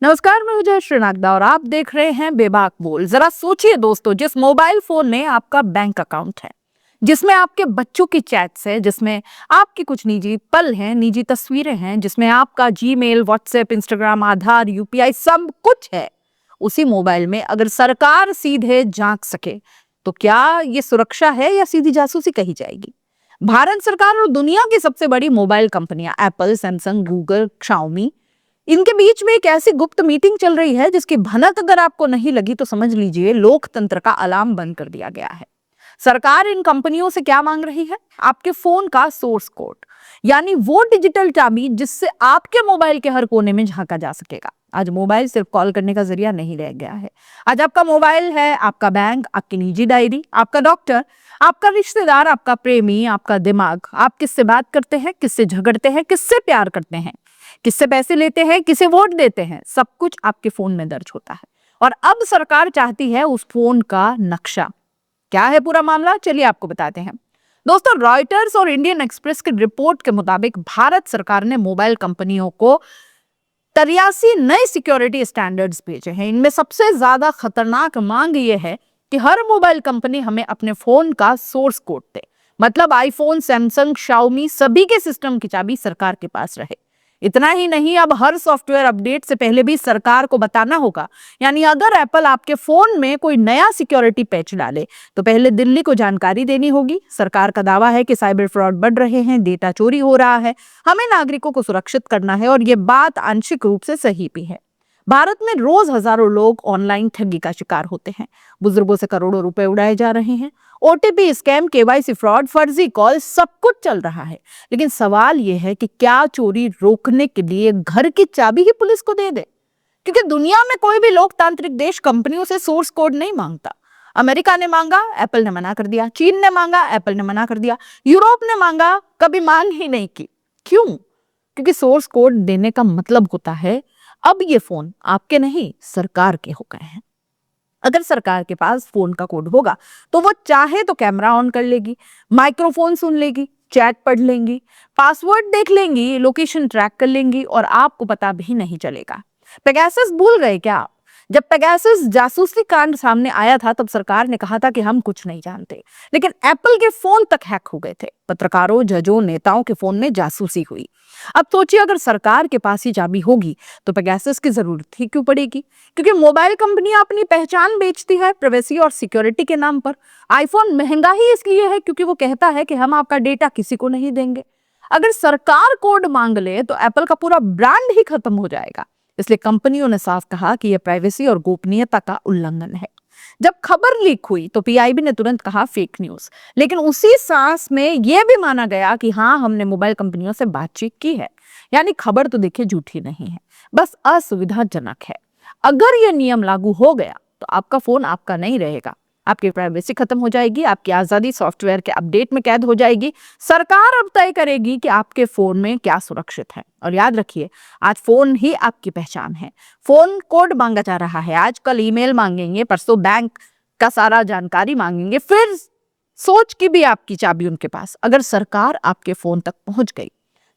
नमस्कार, मैं विजय श्रीनागदा और आप देख रहे हैं बेबाक बोल। जरा सोचिए दोस्तों, जिस मोबाइल फोन में आपका बैंक अकाउंट है, जिसमें आपके बच्चों की चैट्स है, जिसमें आपकी कुछ निजी पल हैं, निजी तस्वीरें हैं, जिसमें आपका जीमेल, व्हाट्सएप, इंस्टाग्राम, आधार, यूपीआई सब कुछ है, उसी मोबाइल में अगर सरकार सीधे झांक सके तो क्या ये सुरक्षा है या सीधी जासूसी कही जाएगी? भारत सरकार और दुनिया की सबसे बड़ी मोबाइल कंपनियां एप्पल, सैमसंग, गूगल, शाओमी, इनके बीच में एक ऐसी गुप्त मीटिंग चल रही है जिसकी भनक अगर आपको नहीं लगी तो समझ लीजिए लोकतंत्र का अलार्म बंद कर दिया गया है। सरकार इन कंपनियों से क्या मांग रही है? आपके फोन का सोर्स कोड, यानी वो डिजिटल चाबी जिससे आपके मोबाइल के हर कोने में झांका जा सकेगा। आज मोबाइल सिर्फ कॉल करने का जरिया नहीं रह गया है। आज आपका मोबाइल है आपका बैंक, आपकी निजी डायरी, आपका डॉक्टर, आपका रिश्तेदार, आपका प्रेमी, आपका दिमाग। आप किससे बात करते हैं, किससे झगड़ते हैं, किससे प्यार करते हैं, किससे पैसे लेते हैं, किसे वोट देते हैं, सब कुछ आपके फोन में दर्ज होता है। और अब सरकार चाहती है उस फोन का नक्शा। क्या है पूरा मामला, चलिए आपको बताते हैं। दोस्तों, रॉयटर्स और इंडियन एक्सप्रेस की रिपोर्ट के मुताबिक भारत सरकार ने मोबाइल कंपनियों को 83 नए सिक्योरिटी स्टैंडर्ड्स भेजे हैं। इनमें सबसे ज्यादा खतरनाक मांग यह है कि हर मोबाइल कंपनी हमें अपने फोन का सोर्स कोड दे। मतलब आईफोन, सैमसंग, शाओमी सभी के सिस्टम की चाबी सरकार के पास रहे। इतना ही नहीं, अब हर सॉफ्टवेयर अपडेट से पहले भी सरकार को बताना होगा। यानी अगर एप्पल आपके फोन में कोई नया सिक्योरिटी पैच डाले तो पहले दिल्ली को जानकारी देनी होगी। सरकार का दावा है कि साइबर फ्रॉड बढ़ रहे हैं, डेटा चोरी हो रहा है, हमें नागरिकों को सुरक्षित करना है, और ये बात आंशिक रूप से सही भी है। भारत में रोज हजारों लोग ऑनलाइन ठगी का शिकार होते हैं। बुजुर्गों से करोड़ों रुपए उड़ाए जा रहे हैं। ओटीपी स्कैम, केवाईसी फ्रॉड, फर्जी कॉल, सब कुछ चल रहा है। लेकिन सवाल यह है कि क्या चोरी रोकने के लिए घर की चाबी ही पुलिस को दे दे? क्योंकि दुनिया में कोई भी लोकतांत्रिक देश कंपनियों से सोर्स कोड नहीं मांगता। अमेरिका ने मांगा, एप्पल ने मना कर दिया। चीन ने मांगा, एप्पल ने मना कर दिया। यूरोप ने मांगा, कभी मांग ही नहीं की। क्यों? क्योंकि सोर्स कोड देने का मतलब होता है अब ये फोन आपके नहीं, सरकार के हो गए हैं। अगर सरकार के पास फोन का कोड होगा तो वो चाहे तो कैमरा ऑन कर लेगी, माइक्रोफोन सुन लेगी, चैट पढ़ लेंगी, पासवर्ड देख लेंगी, लोकेशन ट्रैक कर लेंगी, और आपको पता भी नहीं चलेगा। पेगासस भूल गए क्या आप? जब पेगासस जासूसी कांड सामने आया था तब सरकार ने कहा था कि हम कुछ नहीं जानते, लेकिन एप्पल के फोन तक हैक हो गए थे। पत्रकारों, जजों, नेताओं के फोन में जासूसी हुई। अब सोचिए, अगर सरकार के पास ही चाबी होगी तो पेगासस की जरूरत ही क्यों पड़ेगी? क्योंकि मोबाइल कंपनियां अपनी पहचान बेचती है प्राइवेसी और सिक्योरिटी के नाम पर। आईफोन महंगा ही इसलिए है क्योंकि वो कहता है कि हम आपका डेटा किसी को नहीं देंगे। अगर सरकार कोड मांग ले तो एप्पल का पूरा ब्रांड ही खत्म हो जाएगा। इसलिए कंपनियों ने साफ कहा कि यह प्राइवेसी और गोपनीयता का उल्लंघन है। जब खबर लीक हुई तो पीआईबी ने तुरंत कहा फेक न्यूज, लेकिन उसी सांस में यह भी माना गया कि हाँ, हमने मोबाइल कंपनियों से बातचीत की है। यानी खबर तो देखिए झूठी नहीं है, बस असुविधाजनक है। अगर यह नियम लागू हो गया तो आपका फोन आपका नहीं रहेगा, आपकी प्राइवेसी खत्म हो जाएगी, आपकी आजादी सॉफ्टवेयर के अपडेट में कैद हो जाएगी। सरकार अब तय करेगी कि आपके फोन में क्या सुरक्षित है। और याद रखिए, आज फोन ही आपकी पहचान है। फोन कोड मांगा जा रहा है, आजकल ईमेल मांगेंगे, परसों बैंक का सारा जानकारी मांगेंगे, फिर सोच की भी आपकी चाबी उनके पास। अगर सरकार आपके फोन तक पहुंच गई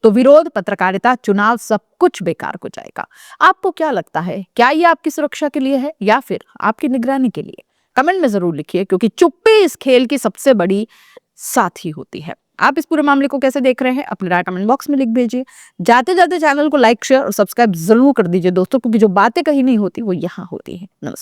तो विरोध, पत्रकारिता, चुनाव सब कुछ बेकार हो जाएगा। आपको क्या लगता है, क्या ये आपकी सुरक्षा के लिए है या फिर आपकी निगरानी के लिए? कमेंट में जरूर लिखिए, क्योंकि चुप्पी इस खेल की सबसे बड़ी साथी होती है। आप इस पूरे मामले को कैसे देख रहे हैं, अपनी राय कमेंट बॉक्स में लिख भेजिए। जाते जाते चैनल को लाइक, शेयर और सब्सक्राइब जरूर कर दीजिए दोस्तों, क्योंकि जो बातें कहीं नहीं होती वो यहाँ होती है। नमस्कार।